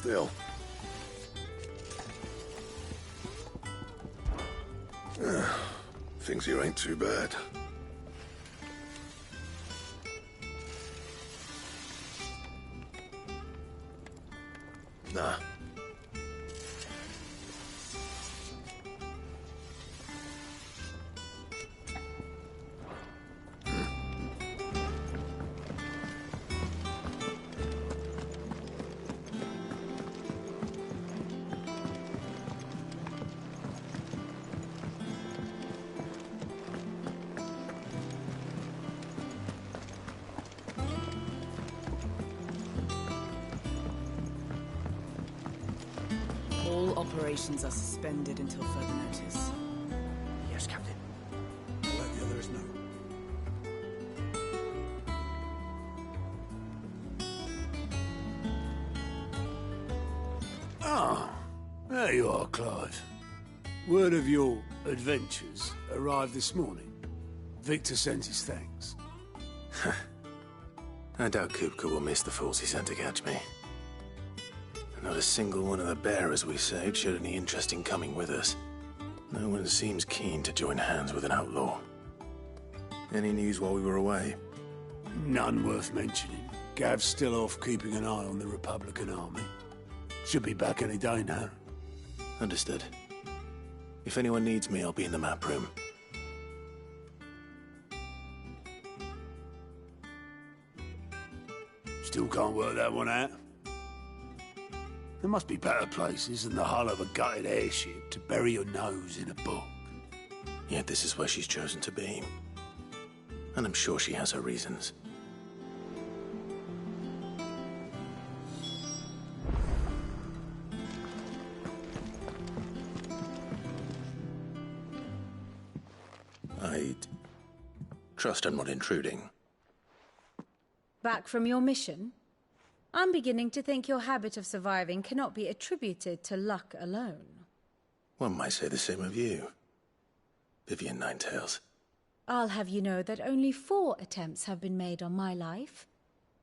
still. Things here ain't too bad. Nah. All operations are suspended until further notice. Yes, Captain. I'll let the others know. Ah, there you are, Clive. Word of your adventures arrived this morning. Victor sent his thanks. I doubt Kupka will miss the fools he sent to catch me. Not a single one of the bearers we saved showed any interest in coming with us. No one seems keen to join hands with an outlaw. Any news while we were away? None worth mentioning. Gav's still off keeping an eye on the Republican army. Should be back any day now. Understood. If anyone needs me, I'll be in the map room. Still can't work that one out. There must be better places than the hull of a gutted airship to bury your nose in a book. Yet this is where she's chosen to be. And I'm sure she has her reasons. I'd trust I'm not intruding. Back from your mission? I'm beginning to think your habit of surviving cannot be attributed to luck alone. One might say the same of you, Vivian Ninetails. I'll have you know that only 4 attempts have been made on my life,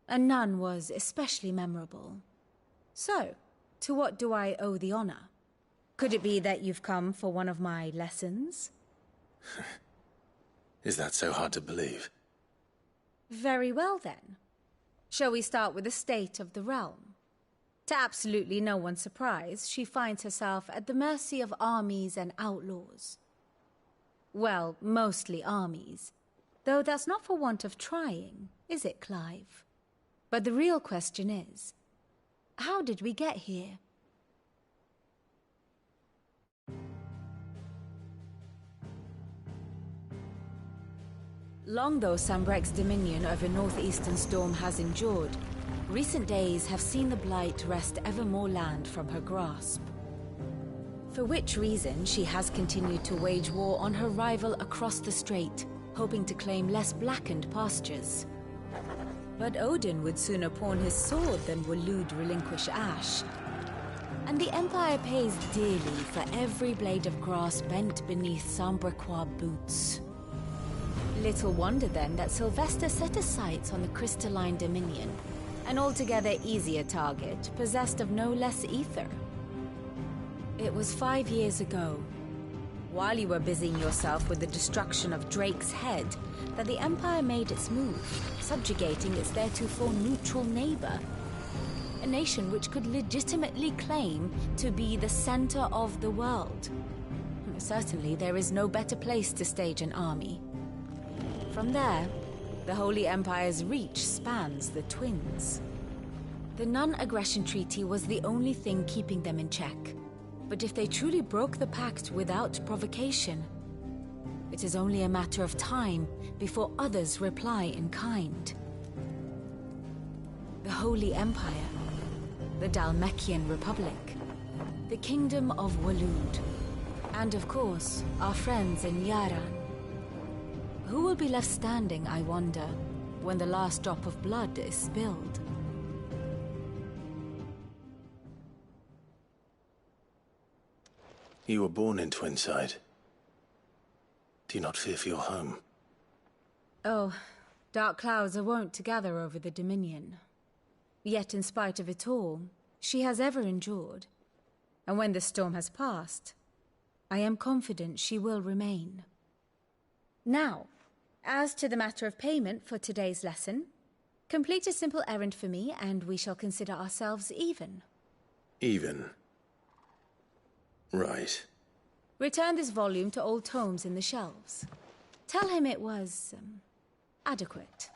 and none was especially memorable. So, to what do I owe the honor? Could it be that you've come for one of my lessons? Is that so hard to believe? Very well then. Shall we start with the state of the realm? To absolutely no one's surprise, she finds herself at the mercy of armies and outlaws. Well, mostly armies. Though that's not for want of trying, is it, Clive? But the real question is, how did we get here? Long though Sambrek's dominion over northeastern Storm has endured, recent days have seen the Blight wrest ever more land from her grasp. For which reason she has continued to wage war on her rival across the strait, hoping to claim less blackened pastures. But Odin would sooner pawn his sword than Waloed relinquish Ash. And the Empire pays dearly for every blade of grass bent beneath Sambrequois boots. Little wonder then that Sylvester set his sights on the crystalline dominion, an altogether easier target, possessed of no less ether. It was 5 years ago, while you were busying yourself with the destruction of Drake's head, that the Empire made its move, subjugating its theretofore neutral neighbor. A nation which could legitimately claim to be the center of the world. Certainly there is no better place to stage an army. From there, the Holy Empire's reach spans the Twins. The non-aggression treaty was the only thing keeping them in check. But if they truly broke the pact without provocation, it is only a matter of time before others reply in kind. The Holy Empire, the Dhalmekian Republic, the Kingdom of Waloed, and of course, our friends in Yaran. Who will be left standing, I wonder, when the last drop of blood is spilled? You were born in Twinside. Do you not fear for your home? Oh, dark clouds are wont to gather over the Dominion. Yet in spite of it all, she has ever endured. And when the storm has passed, I am confident she will remain. Now, as to the matter of payment for today's lesson, complete a simple errand for me and we shall consider ourselves even. Even? Right. Return this volume to old tomes in the shelves. Tell him it was, adequate.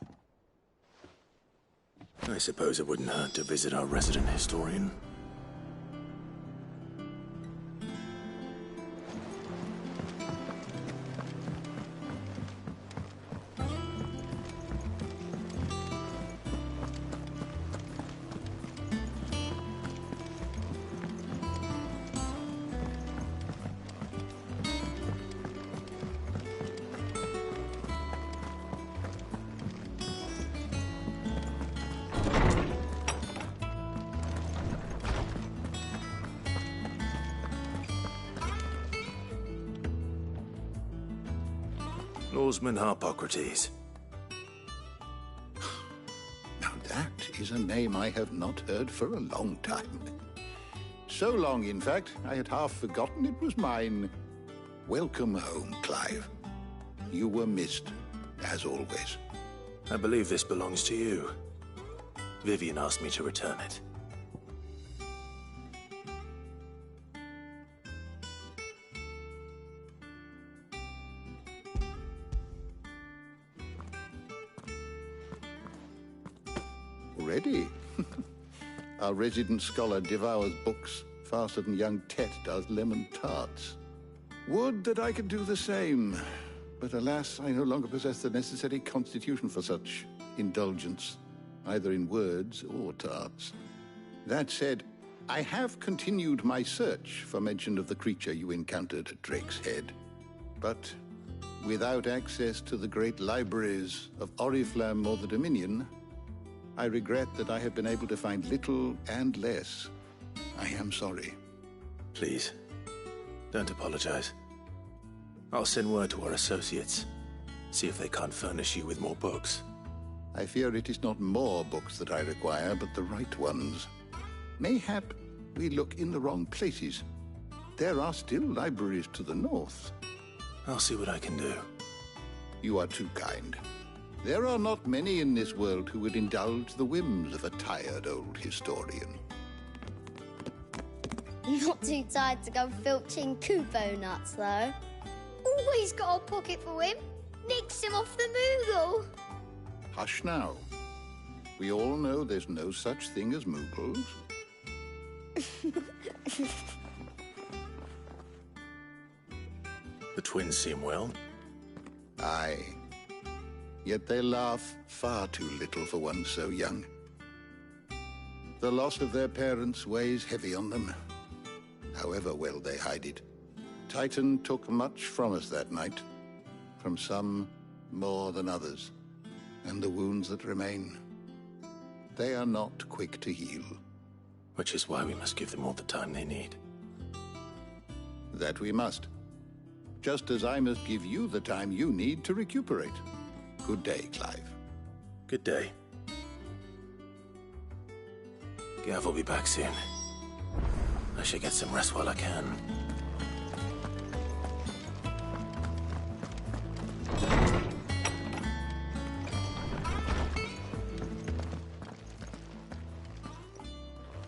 I suppose it wouldn't hurt to visit our resident historian. Lawsman Harpocrates. Now that is a name I have not heard for a long time. So long, in fact, I had half forgotten it was mine. Welcome home, Clive. You were missed, as always. I believe this belongs to you. Vivian asked me to return it. Already? Our resident scholar devours books faster than young Tet does lemon tarts. Would that I could do the same. But alas, I no longer possess the necessary constitution for such indulgence, either in words or tarts. That said, I have continued my search for mention of the creature you encountered at Drake's Head. But without access to the great libraries of Oriflamme or the Dominion, I regret that I have been able to find little and less. I am sorry. Please, don't apologize. I'll send word to our associates. See if they can't furnish you with more books. I fear it is not more books that I require, but the right ones. Mayhap we look in the wrong places. There are still libraries to the north. I'll see what I can do. You are too kind. There are not many in this world who would indulge the whims of a tired old historian. Not too tired to go filching Kupo nuts, though. Always got a pocket for him. Nicks him off the Moogle. Hush now. We all know there's no such thing as Moogles. The twins seem well. Aye. Yet they laugh far too little for one so young. The loss of their parents weighs heavy on them, however well they hide it. Titan took much from us that night, from some more than others, and the wounds that remain, they are not quick to heal. Which is why we must give them all the time they need. That we must. Just as I must give you the time you need to recuperate. Good day, Clive. Good day. Gav will be back soon. I should get some rest while I can.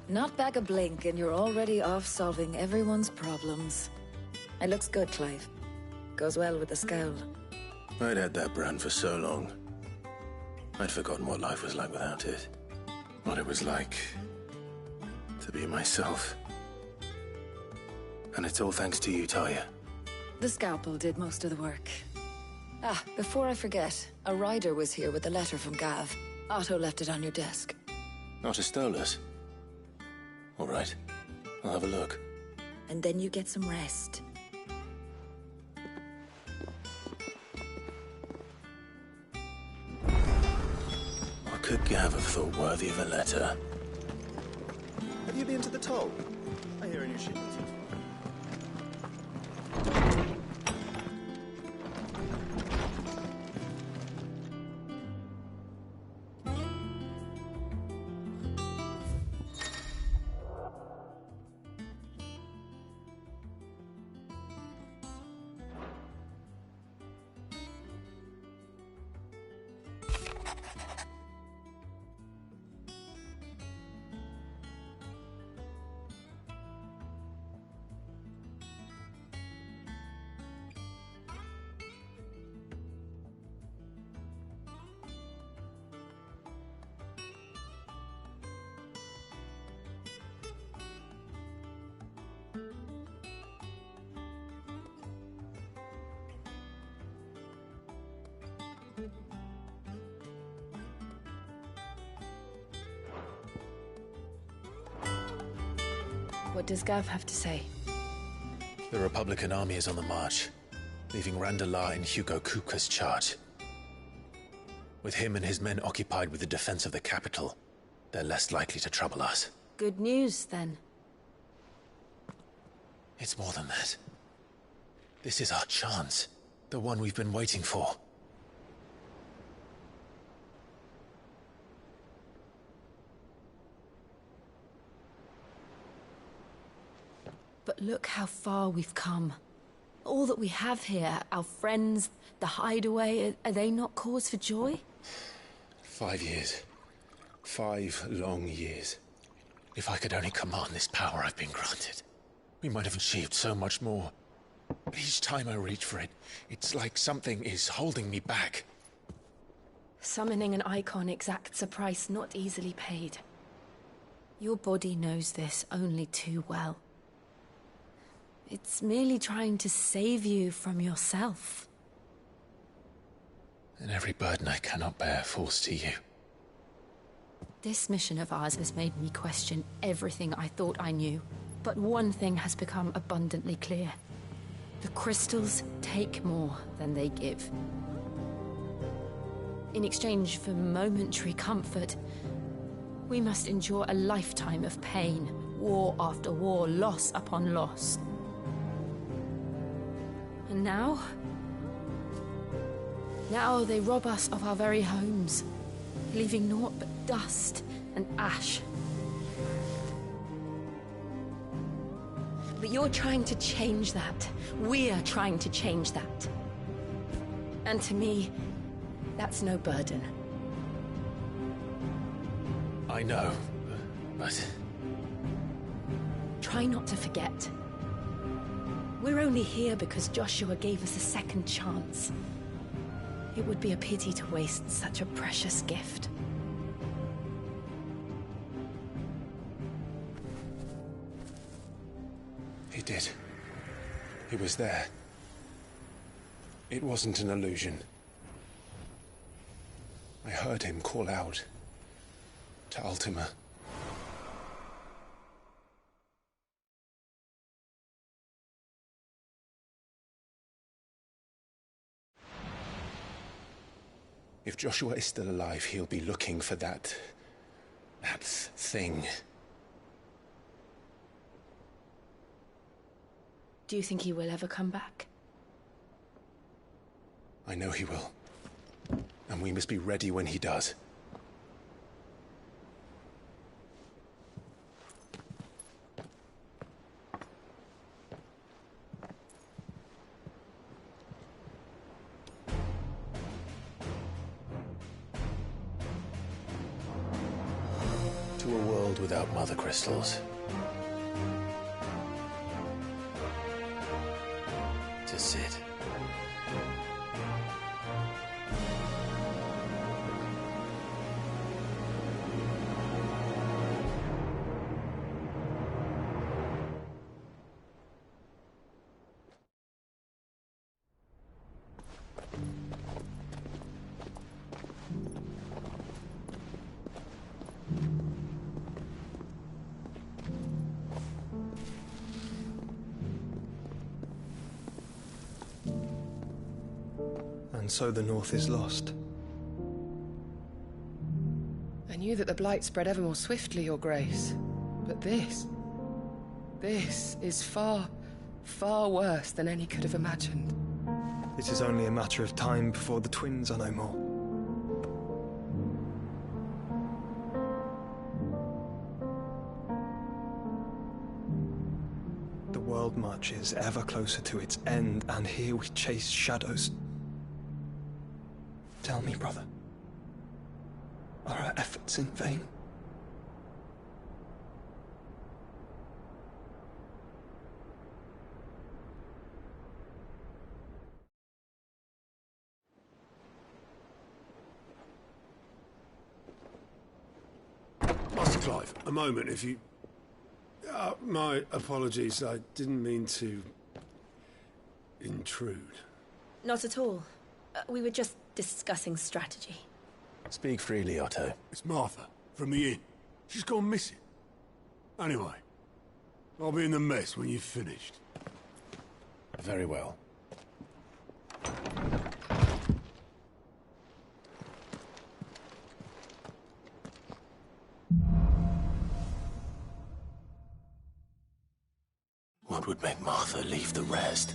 Not back a blink and you're already off solving everyone's problems. It looks good, Clive. Goes well with the scowl. I'd had that brand for so long. I'd forgotten what life was like without it. What it was like to be myself. And it's all thanks to you, Talia. The scalpel did most of the work. Ah, before I forget, a rider was here with a letter from Gav. Otto left it on your desk. Otto stole us. All right, I'll have a look. And then you get some rest. What could Gav have thought worthy of a letter? Have you been to the toll? I hear a new shipment. What does Gav have to say? The Republican army is on the march, leaving Randalar in Hugo Kupka's charge. With him and his men occupied with the defense of the capital, they're less likely to trouble us. Good news, then. It's more than that. This is our chance. The one we've been waiting for. But look how far we've come. All that we have here, our friends, the hideaway, are they not cause for joy? 5 years. 5 long years. If I could only command this power I've been granted, we might have achieved so much more. But each time I reach for it, it's like something is holding me back. Summoning an icon exacts a price not easily paid. Your body knows this only too well. It's merely trying to save you from yourself. And every burden I cannot bear falls to you. This mission of ours has made me question everything I thought I knew. But one thing has become abundantly clear. The crystals take more than they give. In exchange for momentary comfort, we must endure a lifetime of pain, war after war, loss upon loss. And now they rob us of our very homes, leaving naught but dust and ash. But you're trying to change that. We're trying to change that. And to me, that's no burden. I know, but... Try not to forget. We're only here because Joshua gave us a second chance. It would be a pity to waste such a precious gift. He did. He was there. It wasn't an illusion. I heard him call out to Ultima. If Joshua is still alive, he'll be looking for that thing. Do you think he will ever come back? I know he will. And we must be ready when he does. To a world without mother crystals. To Sid. And so the North is lost. I knew that the Blight spread ever more swiftly, Your Grace. But this is far, far worse than any could have imagined. It is only a matter of time before the twins are no more. The world marches ever closer to its end, and here we chase shadows. Tell me, brother, are our efforts in vain? Master Clive, a moment, if you... my apologies, I didn't mean to... intrude. Not at all. We were just discussing strategy. Speak freely, Otto. It's Martha, from the inn. She's gone missing. Anyway, I'll be in the mess when you've finished. Very well. What would make Martha leave the rest?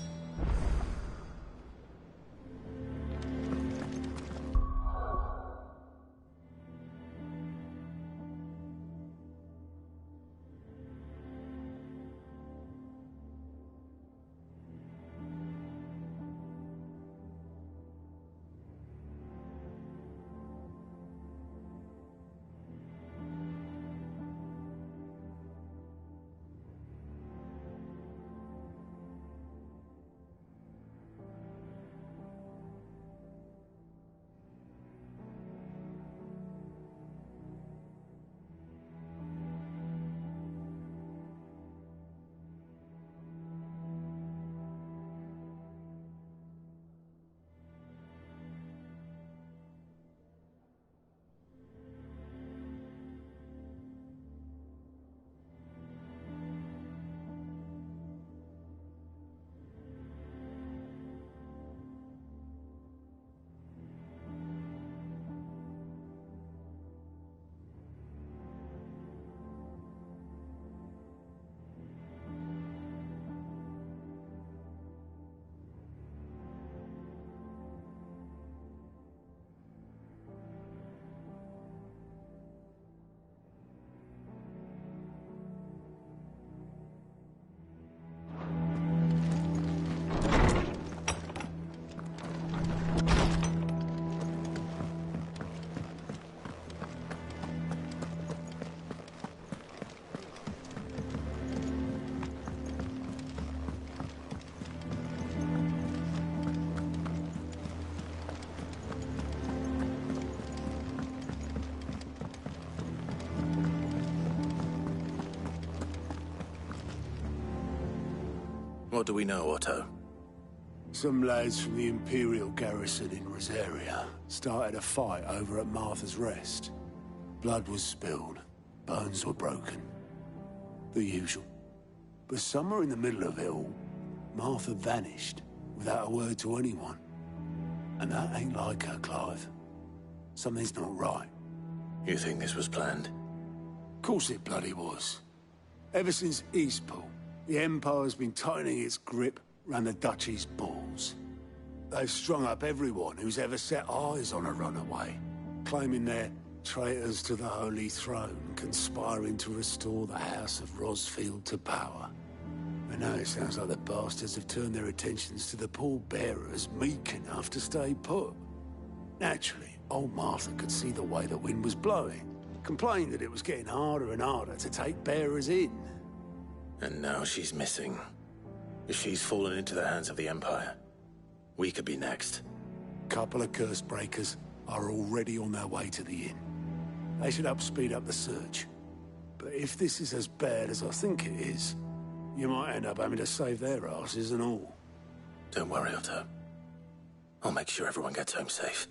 What do we know, Otto? Some lads from the Imperial garrison in Rosaria started a fight over at Martha's Rest. Blood was spilled, bones were broken. The usual. But somewhere in the middle of it all, Martha vanished without a word to anyone. And that ain't like her, Clive. Something's not right. You think this was planned? Of course it bloody was. Ever since Eastpool, the Empire's been tightening its grip round the Duchy's balls. They've strung up everyone who's ever set eyes on a runaway, claiming they're traitors to the Holy Throne, conspiring to restore the House of Rosfield to power. And now it sounds like the bastards have turned their attentions to the pallbearers meek enough to stay put. Naturally, old Martha could see the way the wind was blowing, complained that it was getting harder and harder to take bearers in. And now she's missing. If she's fallen into the hands of the Empire, we could be next. Couple of curse breakers are already on their way to the inn. They should help speed up the search. But if this is as bad as I think it is, you might end up having to save their asses and all. Don't worry, Otto. I'll make sure everyone gets home safe.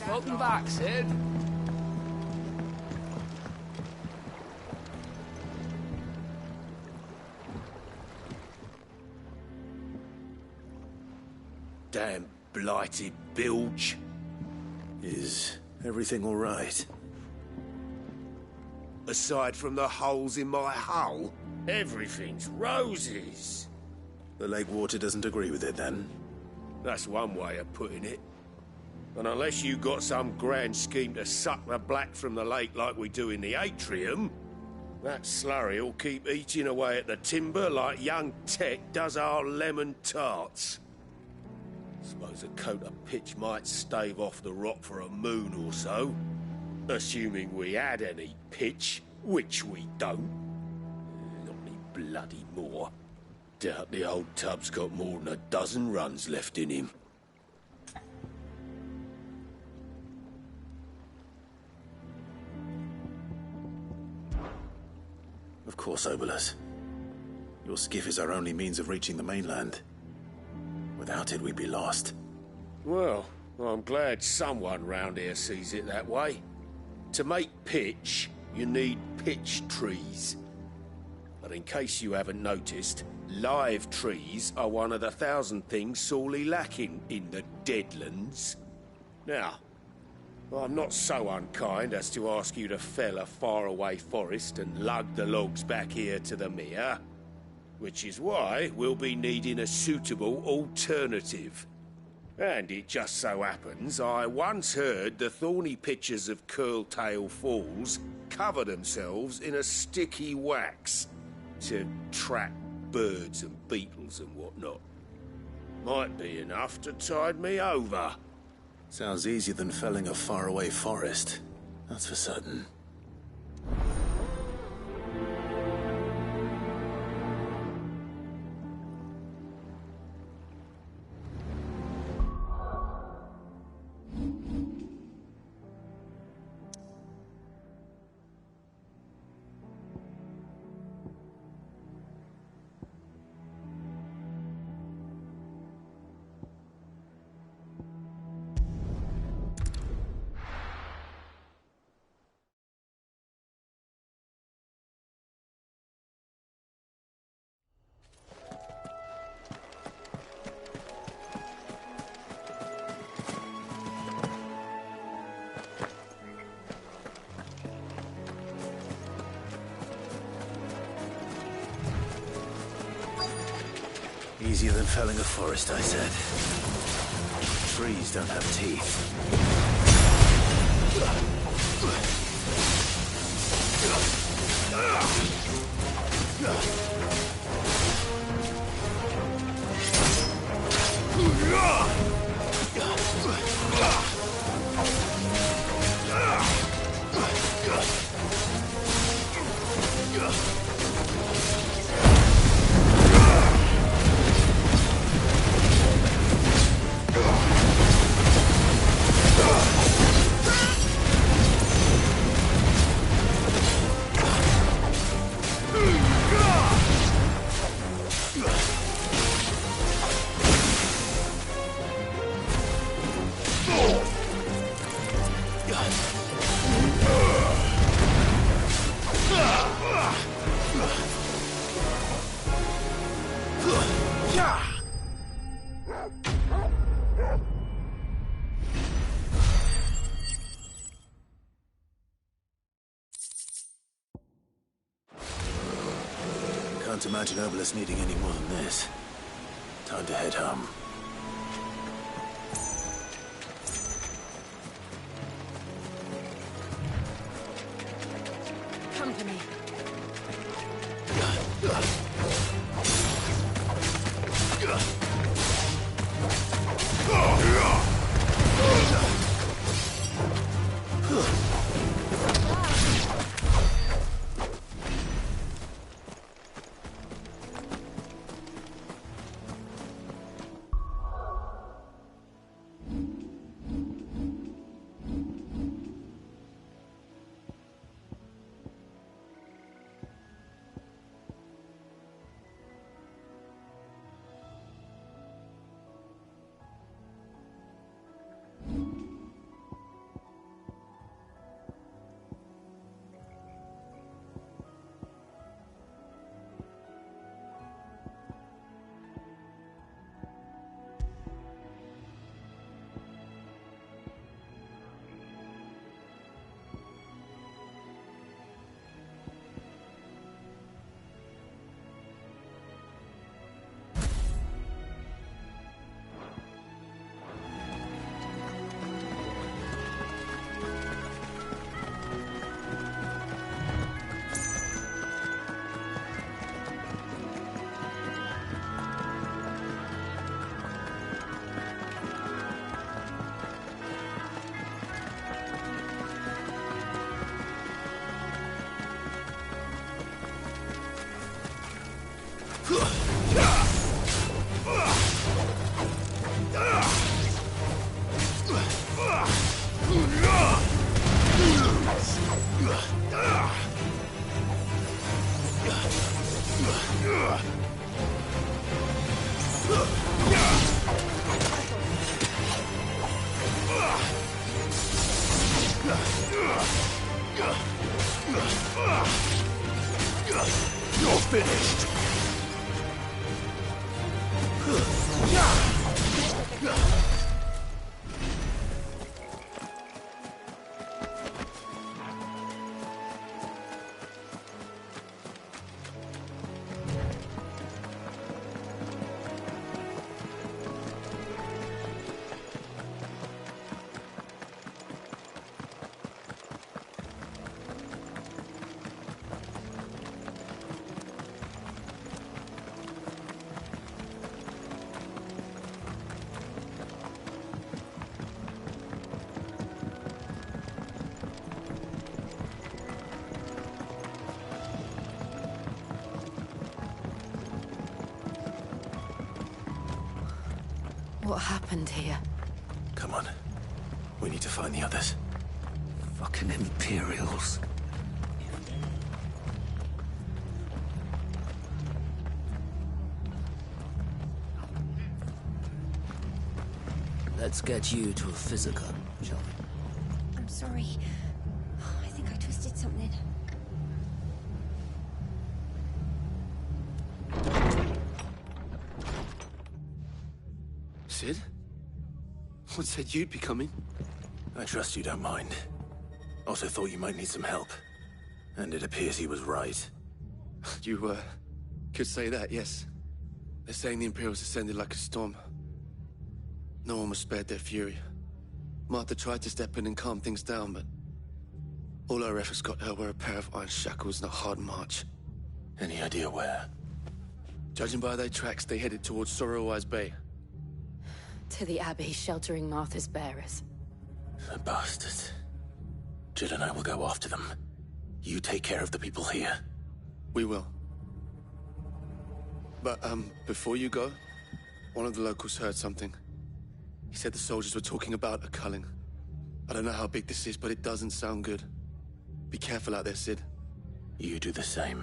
Welcome back, Sid. Damn blighted bilge. Is everything all right? Aside from the holes in my hull, everything's roses. The lake water doesn't agree with it, then? That's one way of putting it. And unless you got some grand scheme to suck the black from the lake like we do in the atrium, that slurry will keep eating away at the timber like young Tech does our lemon tarts. Suppose a coat of pitch might stave off the rot for a moon or so. Assuming we had any pitch, which we don't. Not any bloody more. Doubt the old tub's got more than a dozen runs left in him. Of course, Obolus. Your skiff is our only means of reaching the mainland. Without it, we'd be lost. Well, I'm glad someone round here sees it that way. To make pitch, you need pitch trees. But in case you haven't noticed, live trees are one of the 1,000 things sorely lacking in the Deadlands. Now, I'm not so unkind as to ask you to fell a faraway forest and lug the logs back here to the mere, which is why we'll be needing a suitable alternative. And it just so happens I once heard the thorny pitchers of Curltail Falls cover themselves in a sticky wax to trap birds and beetles and whatnot. Might be enough to tide me over. Sounds easier than felling a faraway forest. That's for certain. Easier than felling a forest, I said. Trees don't have teeth. Can't imagine Obolus needing any more than this. Time to head home. Company. finished. What happened here? Come on. We need to find the others. Fucking Imperials. Let's get you to a physical, shall we? I'm sorry. I think I twisted something. Sid? What said you'd be coming? I trust you don't mind. Also thought you might need some help. And it appears he was right. You, could say that, yes. They're saying the Imperials ascended like a storm. No one was spared their fury. Martha tried to step in and calm things down, but all our efforts got her were a pair of iron shackles and a hard march. Any idea where? Judging by their tracks, they headed towards Sorrowwise Bay. To the Abbey sheltering Martha's bearers. The bastards. Jill and I will go after them. You take care of the people here. We will. But, before you go, one of the locals heard something. He said the soldiers were talking about a culling. I don't know how big this is, but it doesn't sound good. Be careful out there, Sid. You do the same.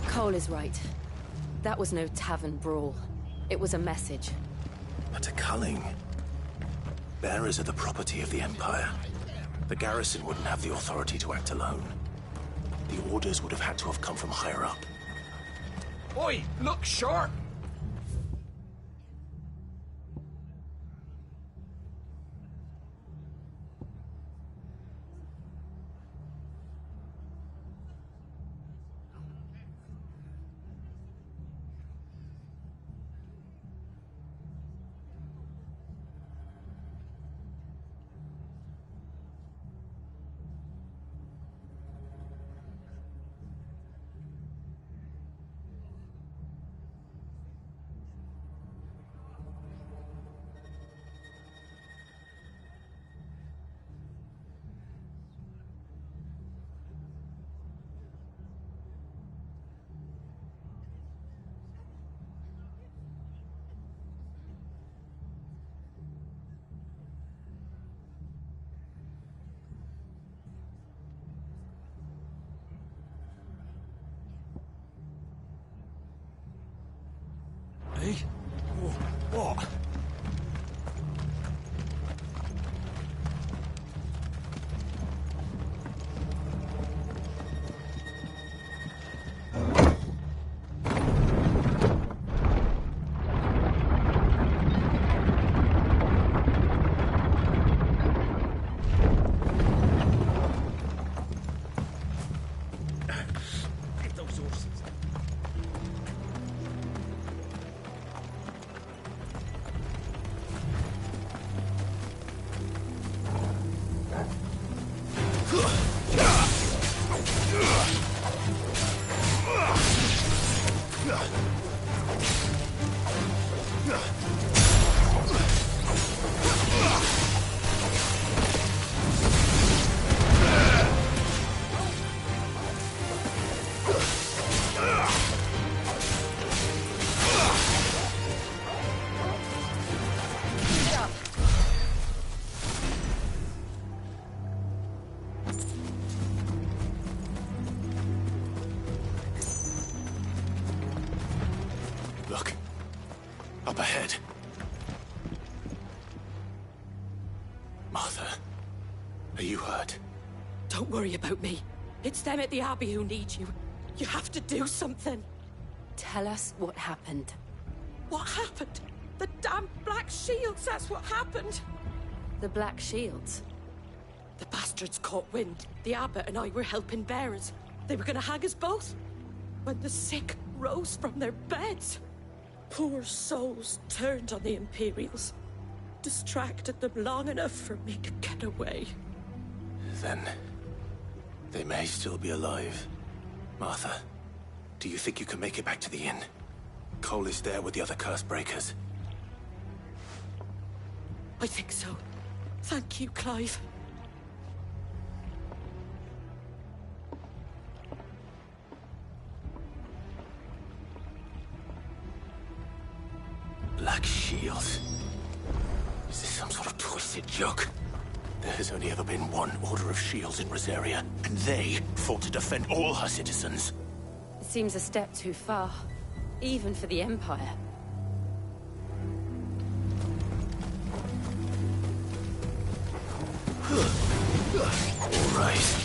Cole is right. That was no tavern brawl. It was a message. But a culling. Bearers are the property of the Empire. The garrison wouldn't have the authority to act alone. The orders would have had to have come from higher up. Oi, look sharp! Are you hurt? Don't worry about me. It's them at the Abbey who need you. You have to do something. Tell us what happened. What happened? The damn Black Shields, that's what happened. The Black Shields? The bastards caught wind. The Abbot and I were helping bearers. They were gonna hang us both. When the sick rose from their beds, poor souls turned on the Imperials. Distracted them long enough for me to get away. Then... they may still be alive. Martha, do you think you can make it back to the inn? Cole is there with the other curse breakers. I think so. Thank you, Clive. Black Shields. Is this some sort of twisted joke? There has only ever been one Order of Shields in Rosaria, and they fought to defend all her citizens. It seems a step too far, even for the Empire. All right.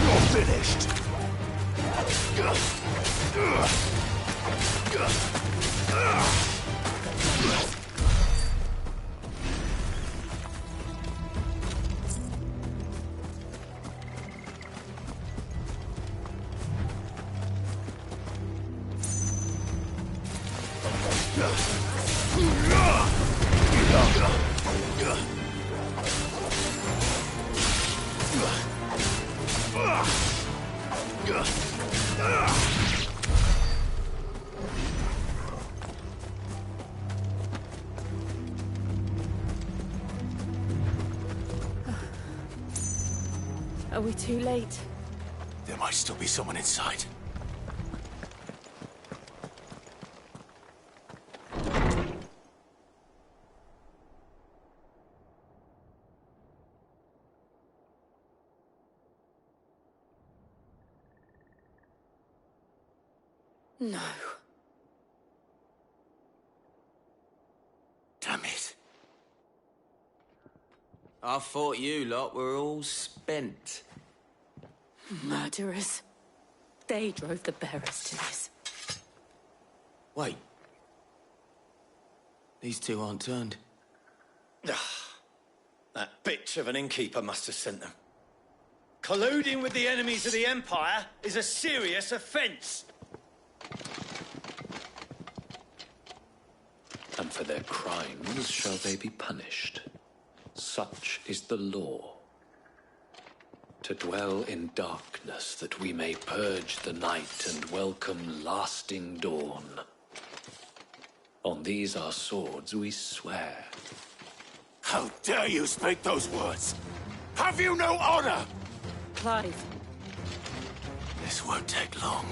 You're finished. Are we too late? There might still be someone inside. No. Damn it. I thought you lot were all spent. Murderers. They drove the bearers to this. Wait. These two aren't turned. That bitch of an innkeeper must have sent them. Colluding with the enemies of the Empire is a serious offence. And for their crimes shall they be punished. Such is the law. To dwell in darkness that we may purge the night and welcome lasting dawn. On these our swords we swear. How dare you speak those words? Have you no honor? Clive. This won't take long.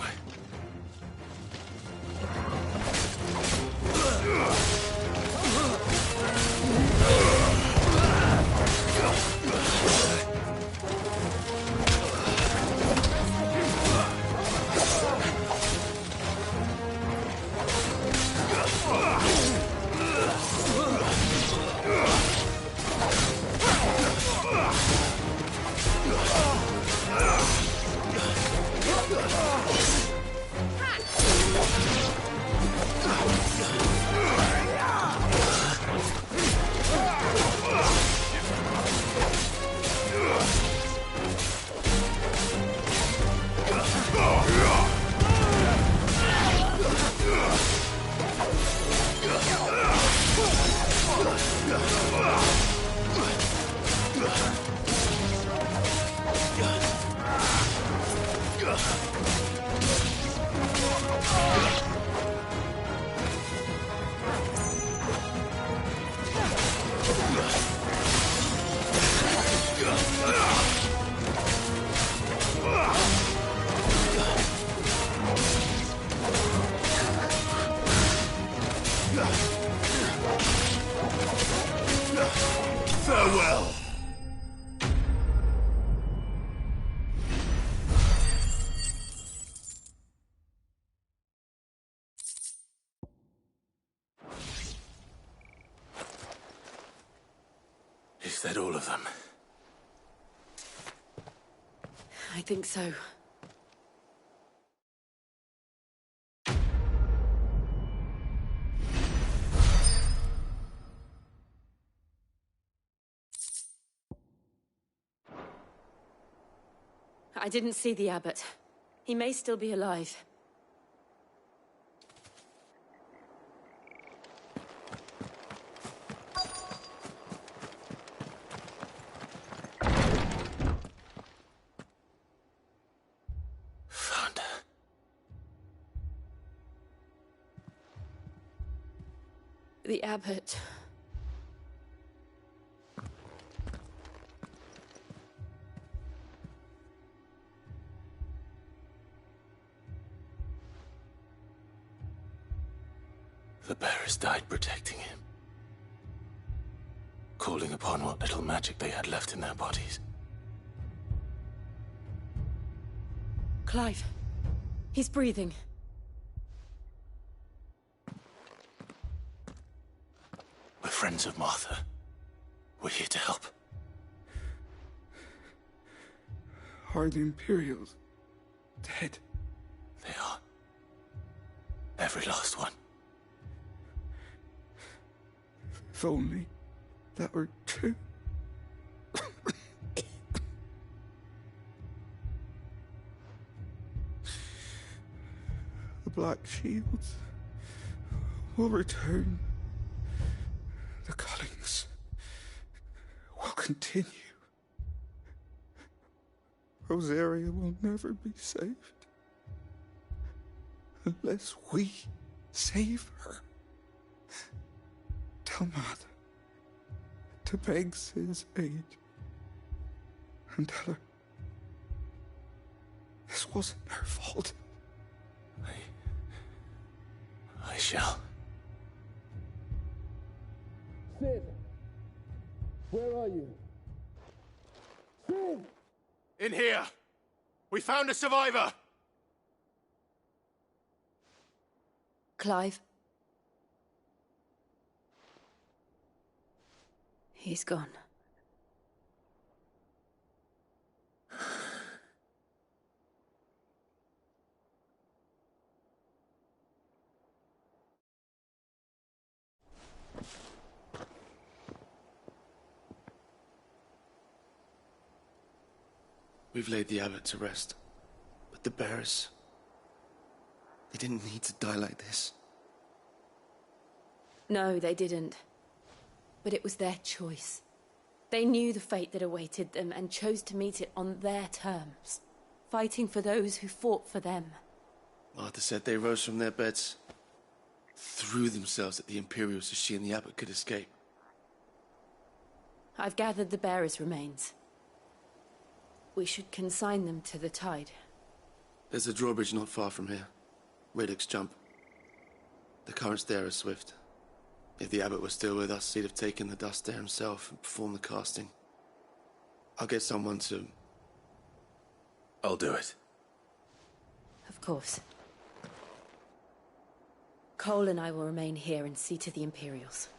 Farewell. Is that all of them? I think so. I didn't see the abbot. He may still be alive. Found her. The abbot. The bearers died protecting him. Calling upon what little magic they had left in their bodies. Clive. He's breathing. We're friends of Martha. We're here to help. Are the Imperials dead? They are. Every last one. If only that were true. The Black Shields will return. The cullings will continue. Rosaria will never be saved unless we save her. Tell Mother to beg his aid and tell her this wasn't her fault. I shall. Sid! Where are you? Sid! In here! We found a survivor! Clive. He's gone. We've laid the abbot to rest. But the bearers... they didn't need to die like this. No, they didn't. But it was their choice. They knew the fate that awaited them and chose to meet it on their terms, fighting for those who fought for them. Martha said they rose from their beds, threw themselves at the Imperials so she and the abbot could escape. I've gathered the bearers' remains. We should consign them to the tide. There's a drawbridge not far from here. Radix Jump. The currents there are swift. If the abbot was still with us, he'd have taken the dust there himself and performed the casting. I'll get someone to... I'll do it. Of course. Cole and I will remain here and see to the Imperials.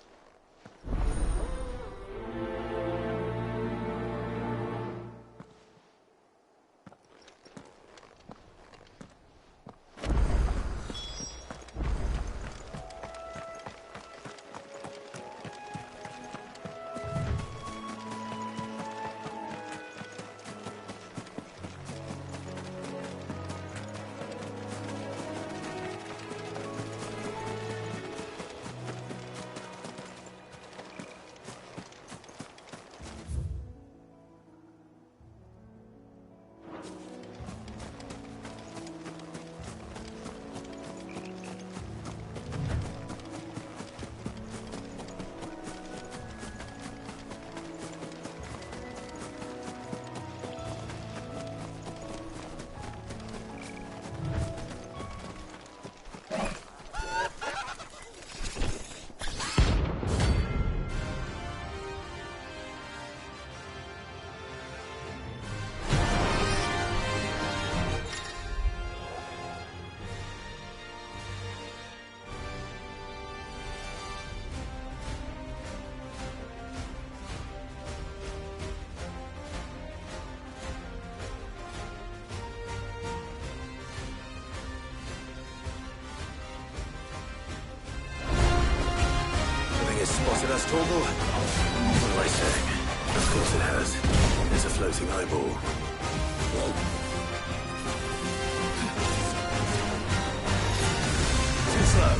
spotted us, Torgal? What am I saying? Of course it has. There's a floating eyeball. Too slow.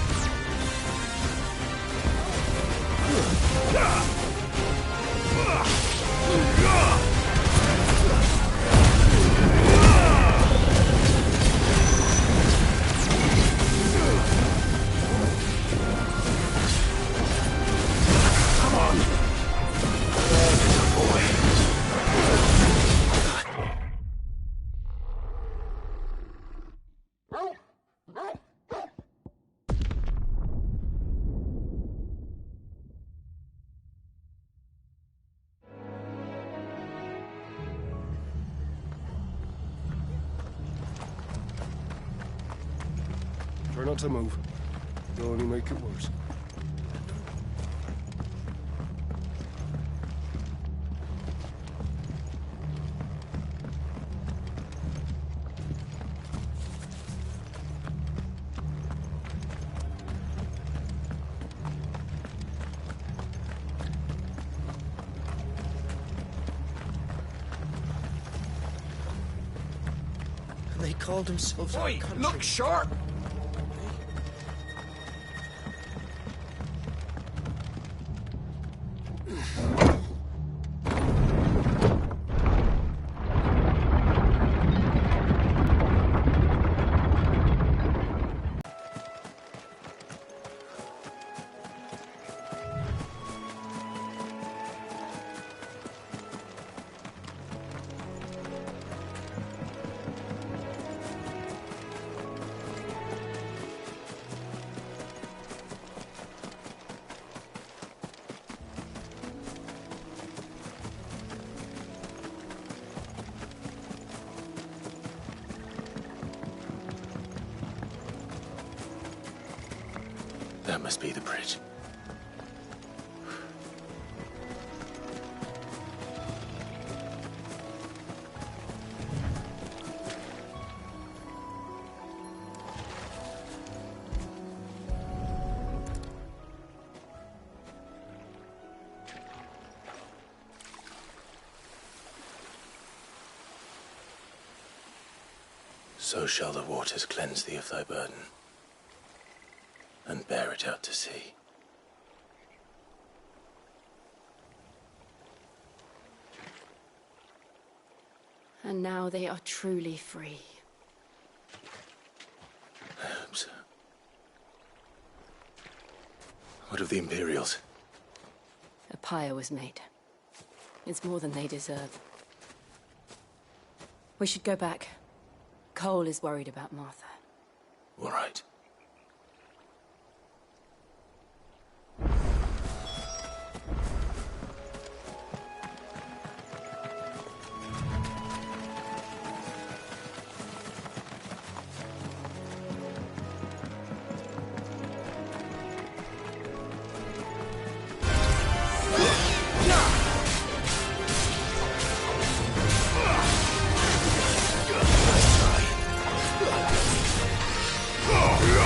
Try not to move. It'll only make it worse. And they called themselves our country. Look sharp! That must be the bridge. So shall the waters cleanse thee of thy burden, and bear it out to sea. And now they are truly free. I hope so. What of the Imperials? A pyre was made. It's more than they deserve. We should go back. Cole is worried about Martha. All right. Oh!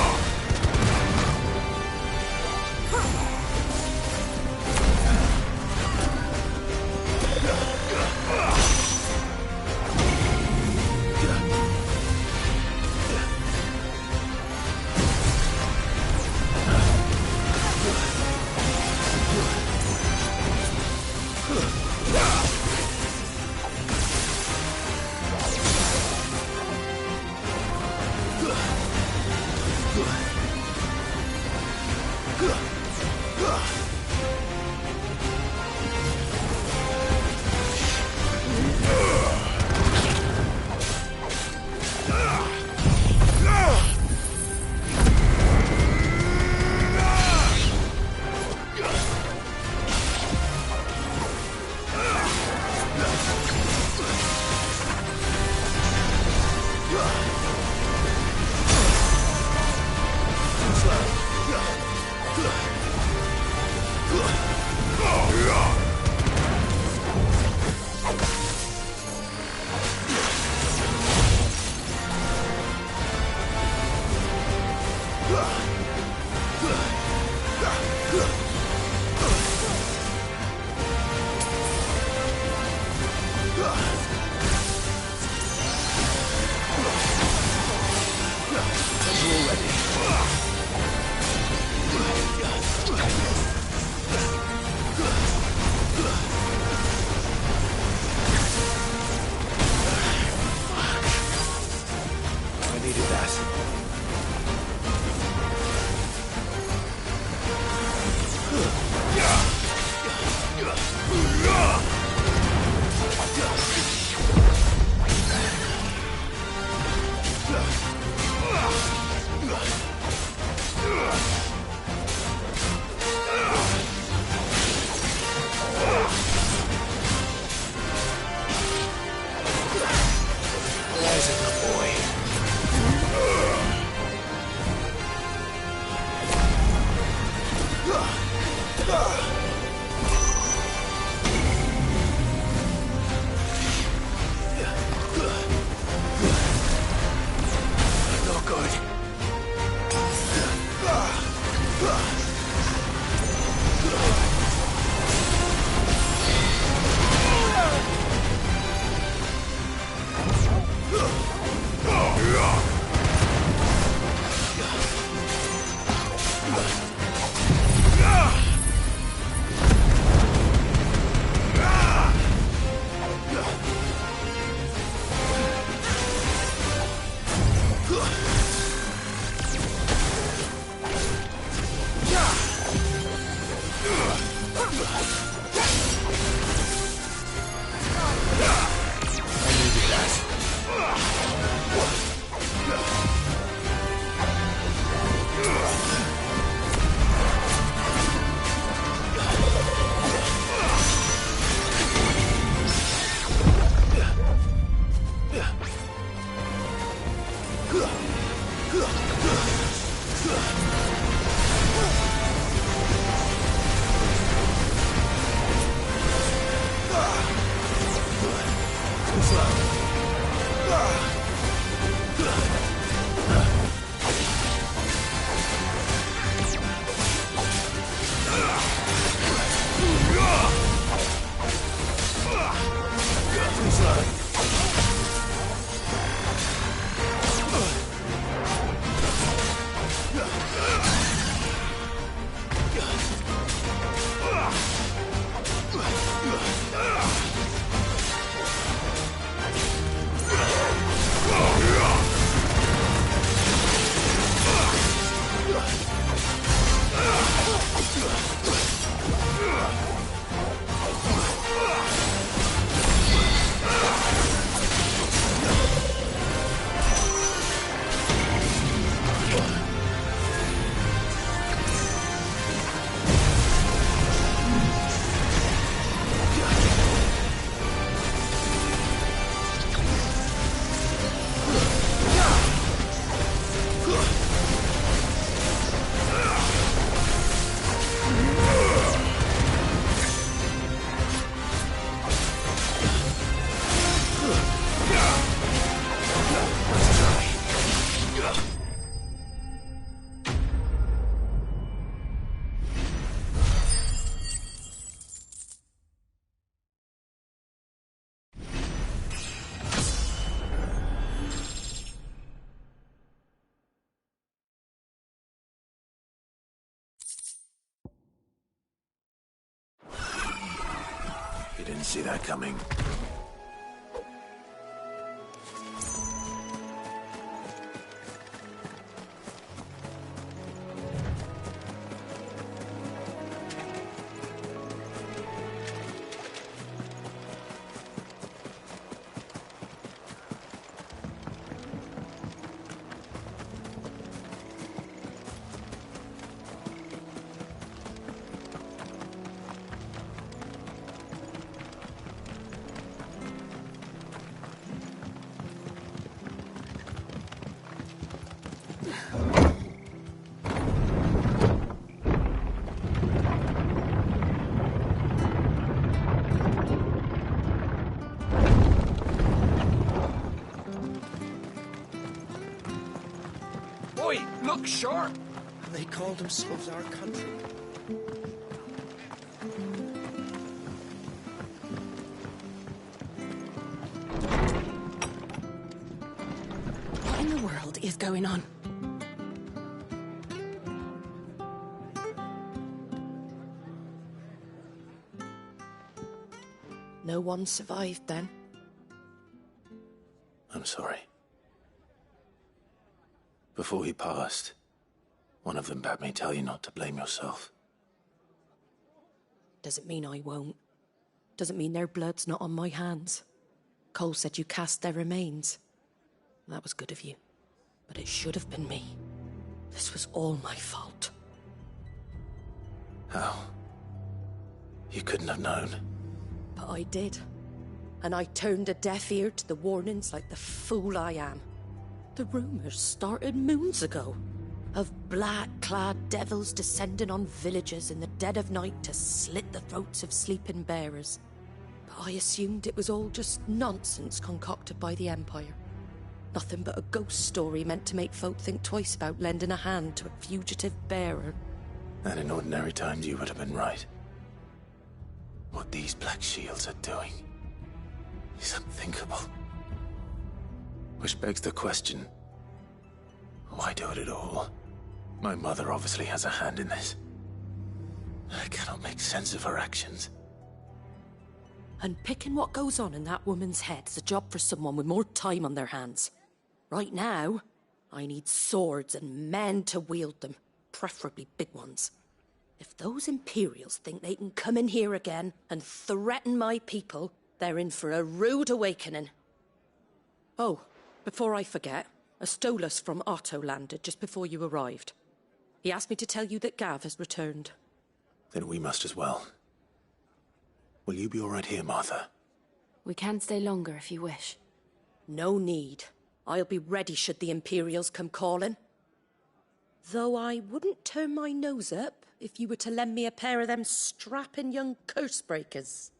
You didn't see that coming. Look sharp! They call themselves our country. What in the world is going on? No one survived then? I'm sorry. Before he passed, one of them bade me tell you not to blame yourself. Doesn't mean I won't. Doesn't mean their blood's not on my hands. Cole said you cast their remains. That was good of you. But it should have been me. This was all my fault. How? You couldn't have known. But I did. And I turned a deaf ear to the warnings like the fool I am. The rumours started moons ago. Of black-clad devils descending on villages in the dead of night to slit the throats of sleeping bearers. But I assumed it was all just nonsense concocted by the Empire. Nothing but a ghost story meant to make folk think twice about lending a hand to a fugitive bearer. And in ordinary times you would have been right. What these Black Shields are doing is unthinkable. Which begs the question, why do it at all? My mother obviously has a hand in this. I cannot make sense of her actions. And picking what goes on in that woman's head is a job for someone with more time on their hands. Right now, I need swords and men to wield them, preferably big ones. If those Imperials think they can come in here again and threaten my people, they're in for a rude awakening. Oh, before I forget, a Stolas from Otto landed just before you arrived. He asked me to tell you that Gav has returned. Then we must as well. Will you be all right here, Martha? We can stay longer if you wish. No need. I'll be ready should the Imperials come calling. Though I wouldn't turn my nose up if you were to lend me a pair of them strapping young curse-breakers.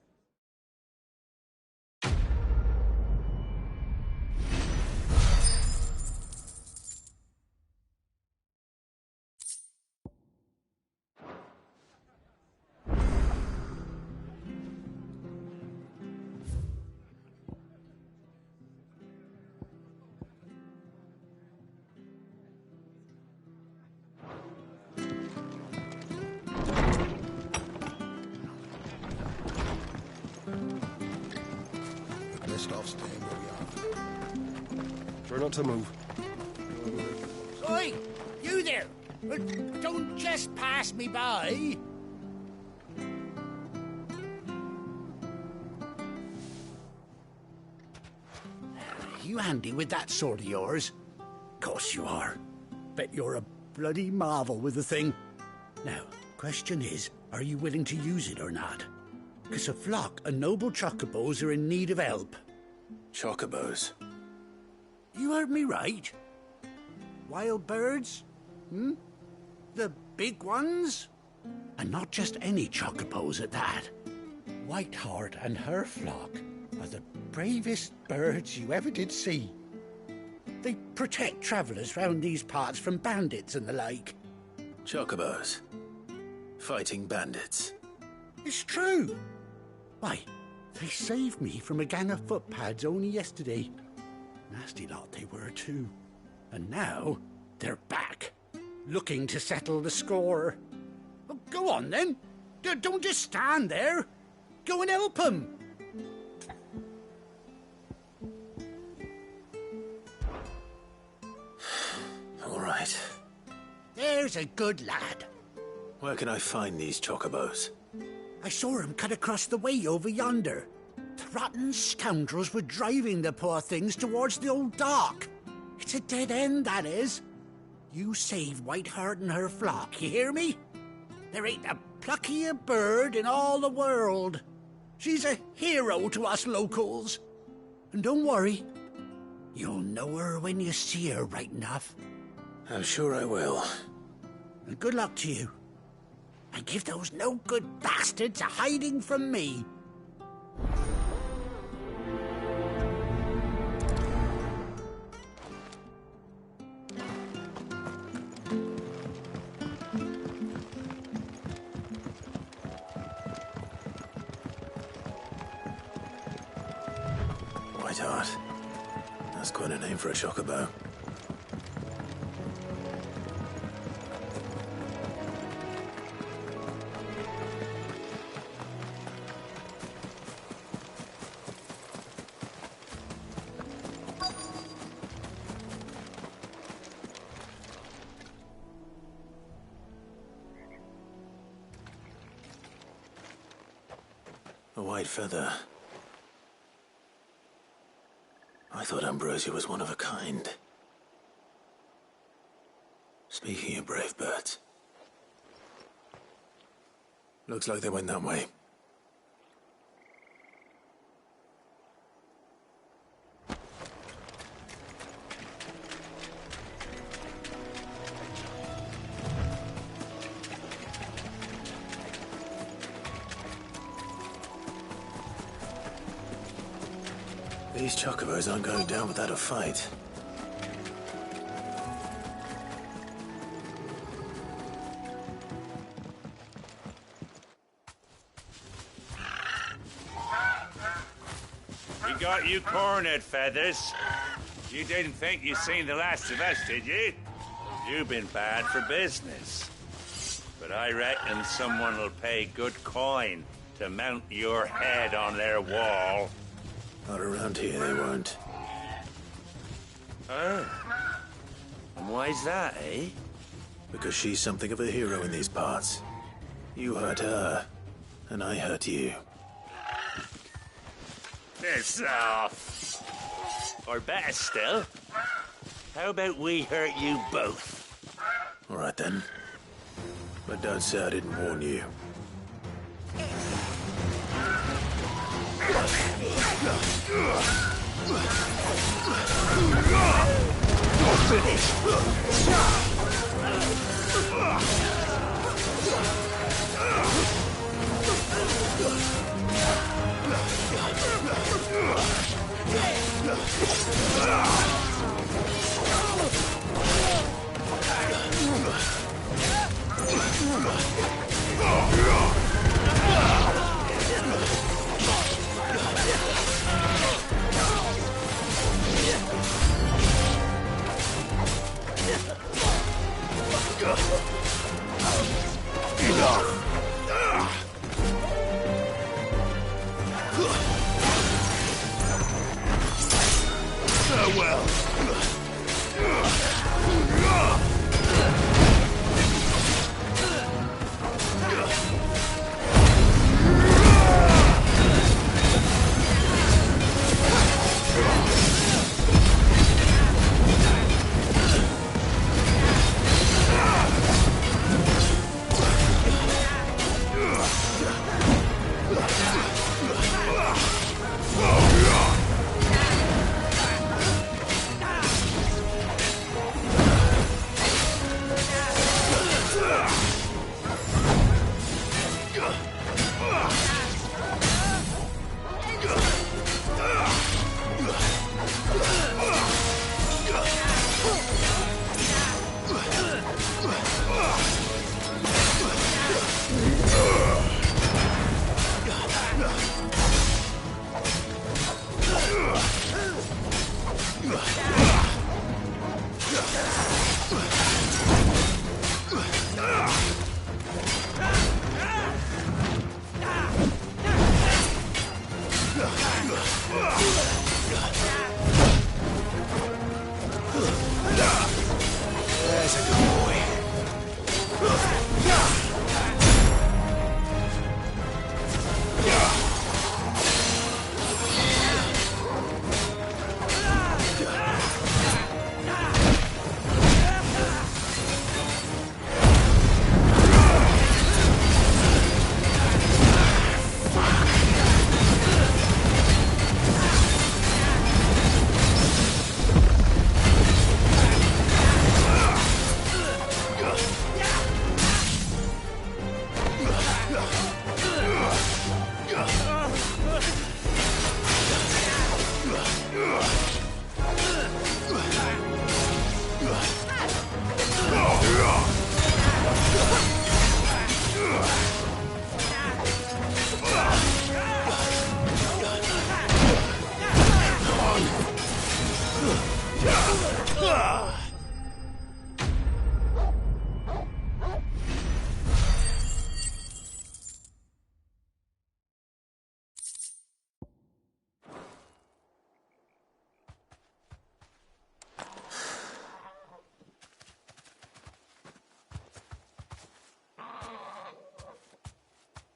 Try not to move. Oi! You there! Don't just pass me by! You handy with that sword of yours? Course you are. Bet you're a bloody marvel with the thing. Now, question is, are you willing to use it or not? 'Cause a flock of noble chocobos are in need of help. Chocobos? You heard me right. Wild birds? Hmm? The big ones? And not just any chocobos at that. Whiteheart and her flock are the bravest birds you ever did see. They protect travellers round these parts from bandits and the like. Chocobos? Fighting bandits? It's true. Why, they saved me from a gang of footpads only yesterday. Nasty lot they were too. And now they're back, looking to settle the score. Oh, go on then. Don't just stand there. Go and help them. All right. There's a good lad. Where can I find these chocobos? I saw him cut across the way over yonder. The rotten scoundrels were driving the poor things towards the old dock. It's a dead end, that is. You save Whiteheart and her flock, you hear me? There ain't a pluckier bird in all the world. She's a hero to us locals. And don't worry, you'll know her when you see her right enough. I'm sure I will. And good luck to you. And give those no-good bastards a hiding from me. Whiteheart. That's quite a name for a chocobo. A white feather. I thought Ambrosia was one of a kind. Speaking of brave birds, looks like they went that way. These chocobos aren't going down without a fight. We got you cornered, Feathers. You didn't think you'd seen the last of us, did you? You've been bad for business. But I reckon someone will pay good coin to mount your head on their wall. Not around here, they won't. Oh. And why's that, eh? Because she's something of a hero in these parts. You hurt her, and I hurt you. Piss off. Or better still, how about we hurt you both? All right then. But don't say I didn't warn you.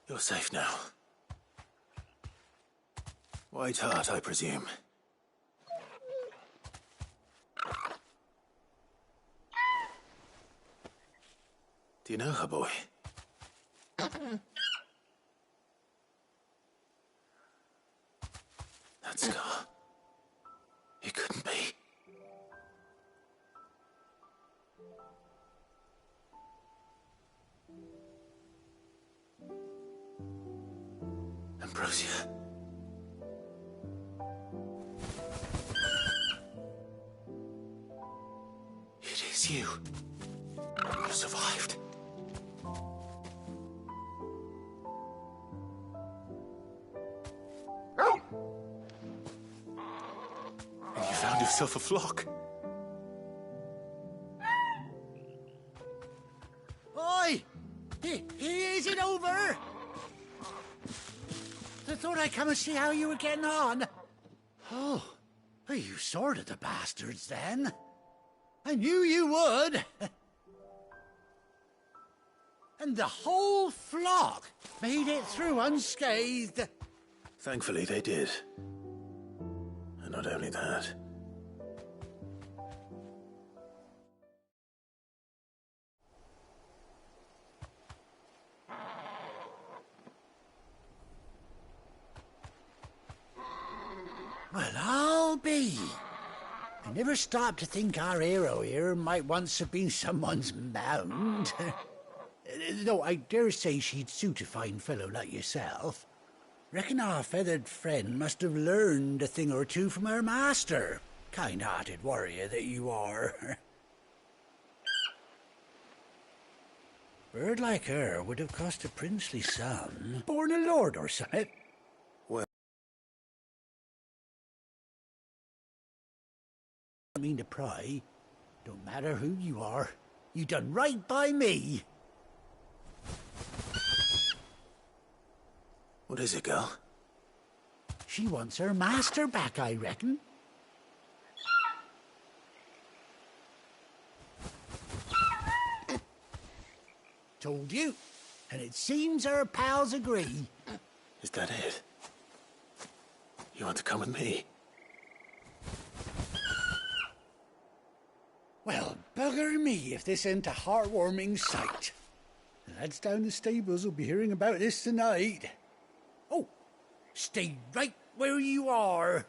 You're safe now. White Hart, I presume. Do you know her, boy? That scar. It couldn't be. Ambrosia. It is you. You survived. And you found yourself a flock. Oi! Is it over? I thought I'd come and see how you were getting on. Oh, well, you sorted the bastards then. I knew you would. And the whole flock made it through unscathed. Thankfully, they did. And not only that. Well, I'll be. I never stopped to think our hero here might once have been someone's mount. Though I dare say she'd suit a fine fellow like yourself. Reckon our feathered friend must have learned a thing or two from her master. Kind-hearted warrior that you are. Bird like her would have cost a princely sum. Born a lord or something. Well, I mean to pry. Don't matter who you are. You done right by me. what is it, girl? She wants her master back, I reckon. Told you. And it seems her pals agree. Is that it? You want to come with me? Well, bugger me if this ain't a heartwarming sight. The lads down the stables will be hearing about this tonight. Oh, stay right where you are.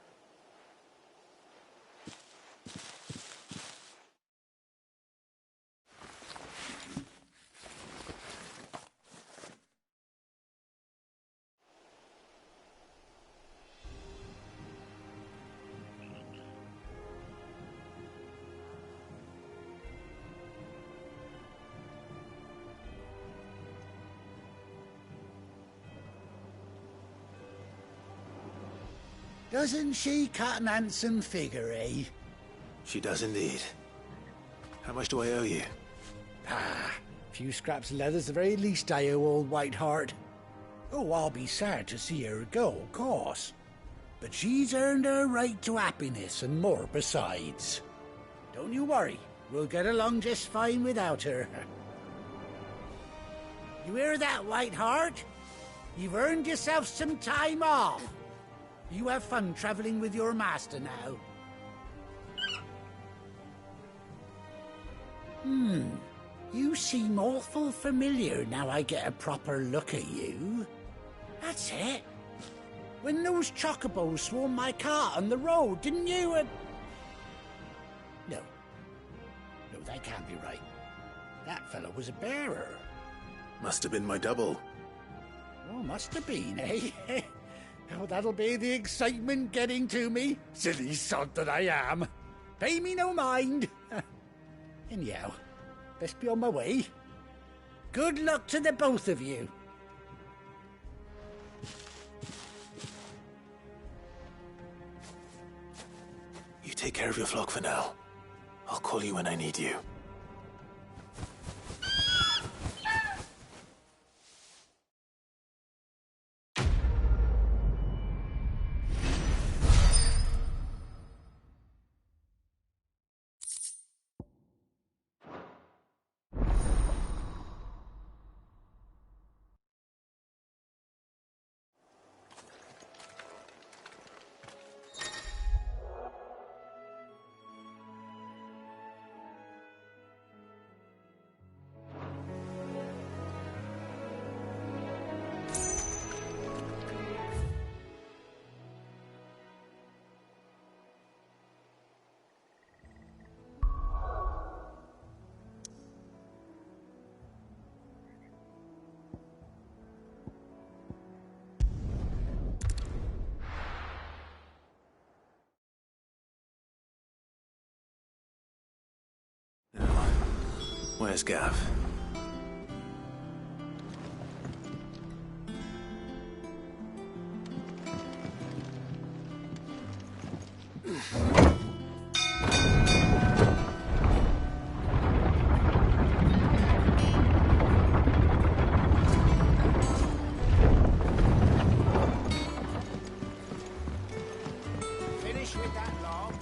Doesn't she cut an handsome figure, eh? She does indeed. How much do I owe you? Ah, a few scraps of leather's the very least I owe old White Hart. Oh, I'll be sad to see her go, of course. But she's earned her right to happiness and more besides. Don't you worry, we'll get along just fine without her. You hear that, White Hart? You've earned yourself some time off. You have fun traveling with your master now. You seem awful familiar now I get a proper look at you. That's it. When those chocobos swarmed my cart on the road, didn't you? No, that can't be right. That fellow was a bearer. Must have been my double. Oh, must have been, eh? Oh, that'll be the excitement getting to me. Silly sod that I am. Pay me no mind. Anyhow, best be on my way. Good luck to the both of you. You take care of your flock for now. I'll call you when I need you. Where's Gav? Finish with that log.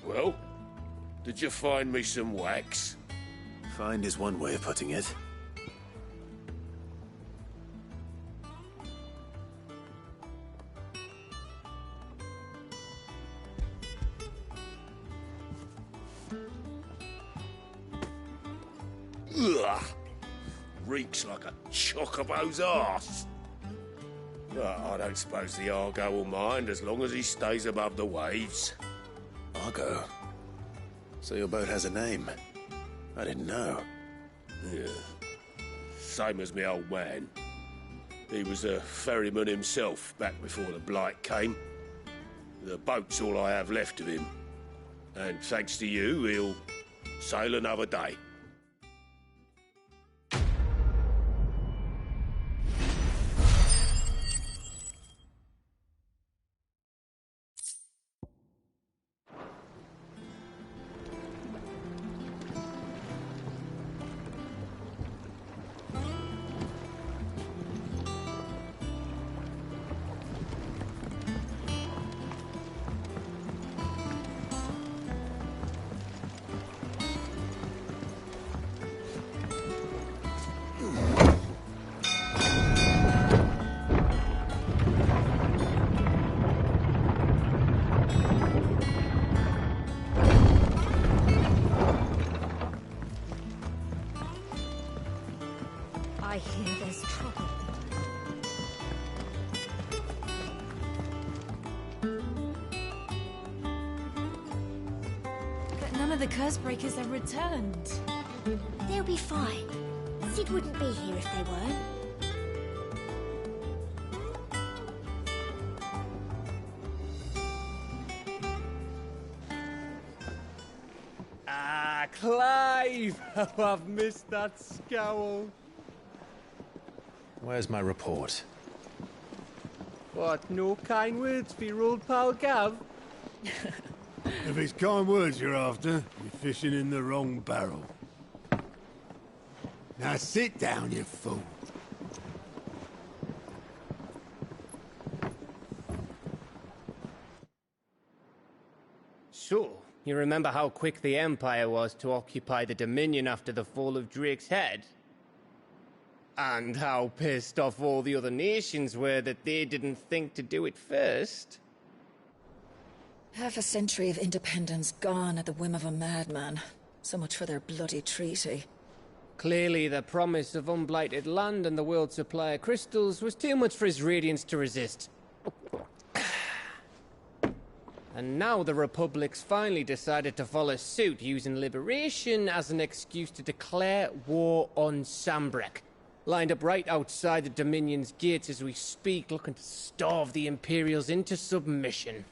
Well, did you find me some wax? Find is one way of putting it. Ugh! Reeks like a chocobo's arse. I don't suppose the Argo will mind as long as he stays above the waves. Argo? So your boat has a name? I didn't know. Yeah. Same as me old man. He was a ferryman himself back before the Blight came. The boat's all I have left of him. And thanks to you, he'll sail another day. None of the curse breakers have returned. They'll be fine. Sid wouldn't be here if they weren't. Ah, Clive! How I've missed that scowl. Where's my report? What, no kind words for your old pal Gav? If it's kind words you're after, you're fishing in the wrong barrel. Now sit down, you fool. So, you remember how quick the Empire was to occupy the Dominion after the fall of Drake's head? And how pissed off all the other nations were that they didn't think to do it first? Half a century of independence gone at the whim of a madman. So much for their bloody treaty. Clearly, the promise of unblighted land and the world's supply of crystals was too much for his radiance to resist. And now the Republic's finally decided to follow suit, using liberation as an excuse to declare war on Sambrek. Lined up right outside the Dominion's gates as we speak, looking to starve the Imperials into submission.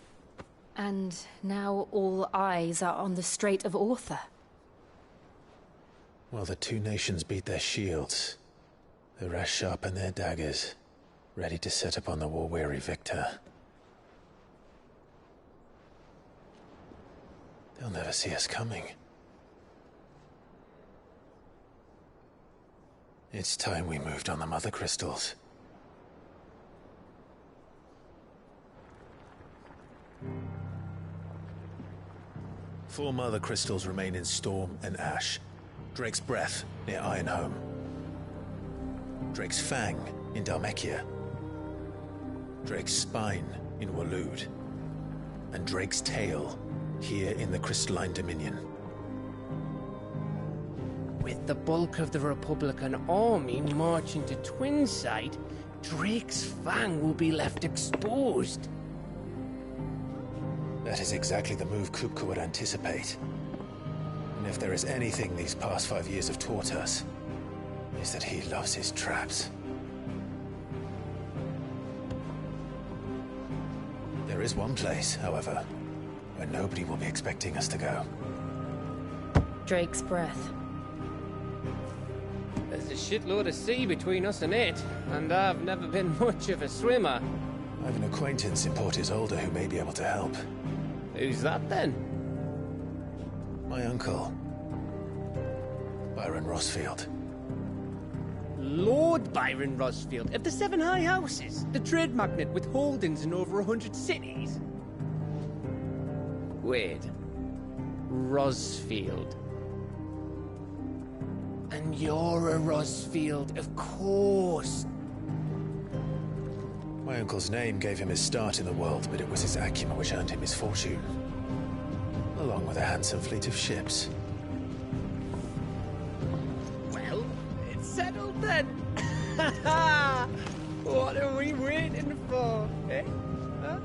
And now all eyes are on the Strait of Author. Well, the two nations beat their shields. The rest sharpen their daggers, ready to set upon the war-weary victor. They'll never see us coming. It's time we moved on the Mother Crystals. Four Mother Crystals remain in Storm and Ash. Drake's Breath near Ironhome. Drake's Fang in Dhalmekia. Drake's Spine in Waloed. And Drake's Tail here in the Crystalline Dominion. With the bulk of the Republican army marching to Twinside, Drake's Fang will be left exposed. That is exactly the move Kupka would anticipate. And if there is anything these past 5 years have taught us, is that he loves his traps. There is one place, however, where nobody will be expecting us to go. Drake's Breath. There's a shitload of sea between us and it, and I've never been much of a swimmer. I have an acquaintance in Port Isolde who may be able to help. Who's that then? My uncle, Byron Rosfield. Lord Byron Rosfield of the Seven High Houses, the trade magnate with holdings in over 100 cities. Wait, Rosfield. And you're a Rosfield, of course. My uncle's name gave him his start in the world, but it was his acumen which earned him his fortune. Along with a handsome fleet of ships. Well, it's settled then. What are we waiting for, eh? Huh?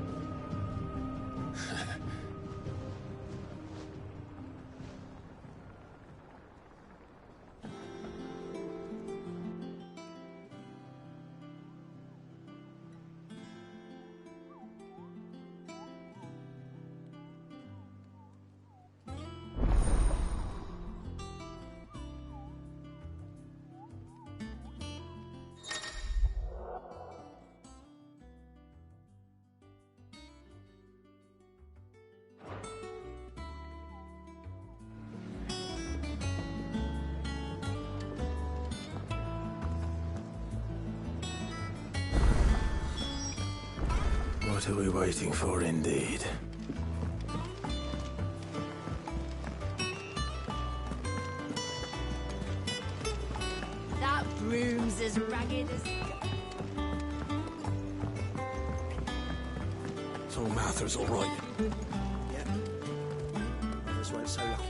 What are we waiting for, indeed? That broom's as ragged as... So Martha's all right. Yeah. That's why it's so lucky.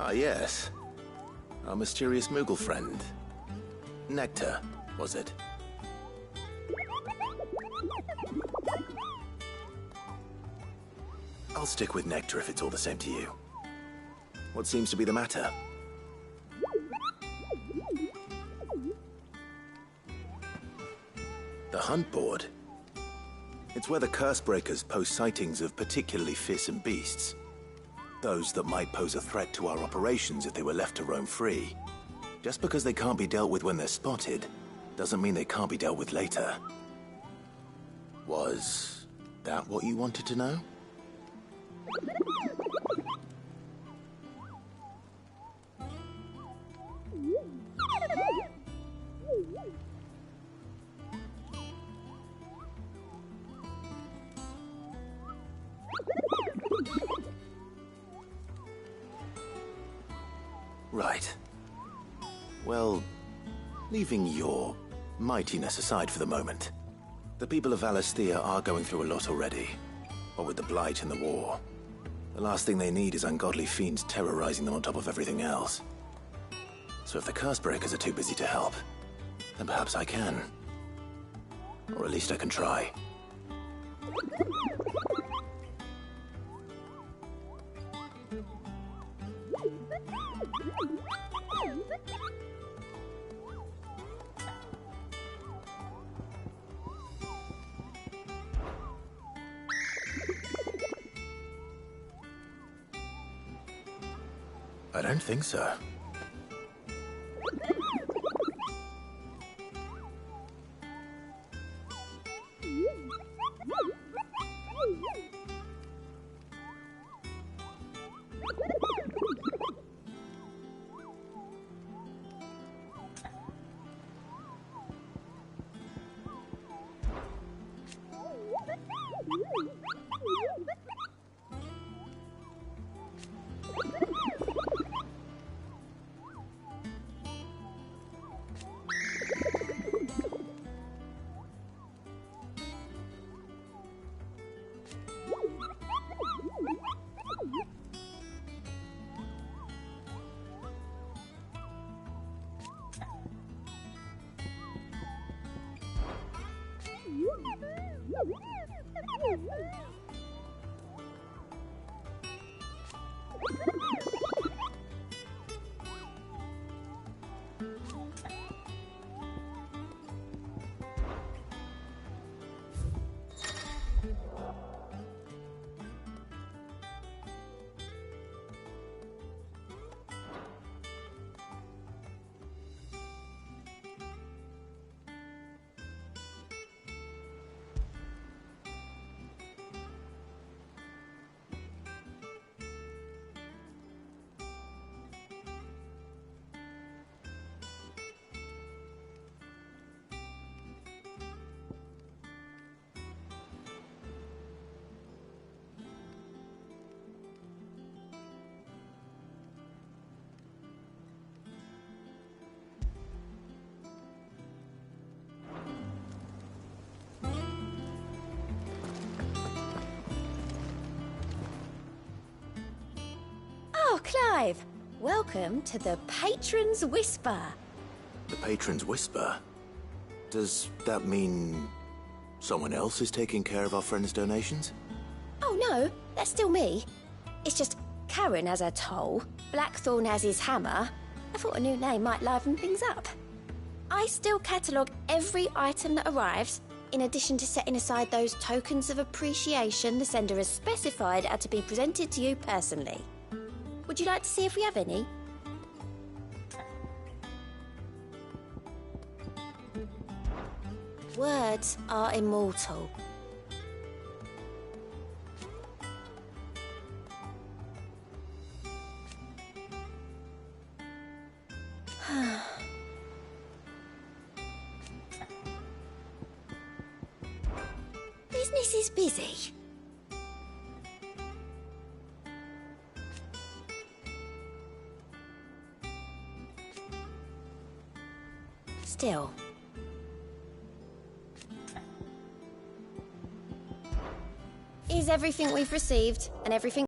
Ah, yes. Our mysterious Moogle friend. Nectar, was it? I'll stick with Nectar if it's all the same to you. What seems to be the matter? The hunt board? It's where the Cursebreakers post sightings of particularly fearsome beasts. Those that might pose a threat to our operations if they were left to roam free. Just because they can't be dealt with when they're spotted, doesn't mean they can't be dealt with later. Was that what you wanted to know? Right. Well, leaving your mightiness aside for the moment, the people of Valisthea are going through a lot already. What with the Blight and the war. The last thing they need is ungodly fiends terrorizing them on top of everything else. So if the Cursebreakers are too busy to help, then perhaps I can. Or at least I can try. I don't think so. Oh, Clive! Welcome to the Patron's Whisper. The Patron's Whisper? Does that mean someone else is taking care of our friend's donations? Oh no, that's still me. It's just Karen has her toll, Blackthorn has his hammer. I thought a new name might liven things up. I still catalogue every item that arrives, in addition to setting aside those tokens of appreciation the sender has specified are to be presented to you personally. Would you like to see if we have any? Words are immortal. Business is busy. Still. Is everything we've received and everything